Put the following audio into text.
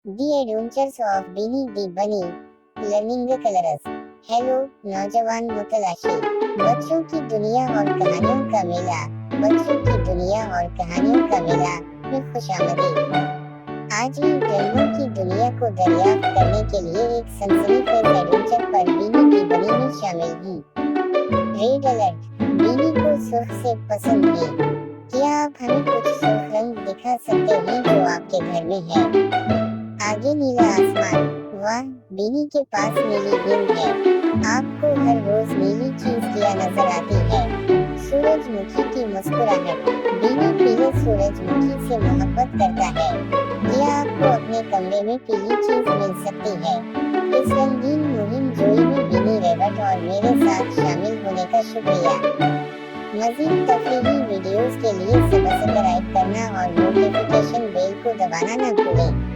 The Adventures of Beanie the Bunny, Learning the Colors। Hello नौजवान मुतलाशी, बच्चों की दुनिया और कहानियों का मेला, बच्चों की दुनिया और कहानियों का मेला में खुशामदीद। आज हम रंगों की दुनिया को दरियाफ्त करने के लिए एक सनसनीखेज एडवेंचर पर बीनी की बनी में शामिल हैं। रेड अलर्ट, बीनी को सुर्ख से पसंद है। क्या आप हमें कुछ सुर्ख रंग दिखा सकते हैं जो आपके घर में है? आगे नीला आसमान, वाह बीनी के पास नीली नींद है। आपको हर रोज नीली चीज क्या नजर आती है? सूरजमुखी की मुस्कुराहट, बीनी पीले सूरजमुखी से मोहब्बत करता है। क्या आपको अपने कमरे में पीली चीज मिल सकती है? इस रंगीन मुहिम जोई में बीनी रेवट और मेरे साथ शामिल होने का शुक्रिया। मज़ीद तफरीही वीडियोस के लिए सब्सक्राइब करना और नोटिफिकेशन बेल को दबाना न भूलें।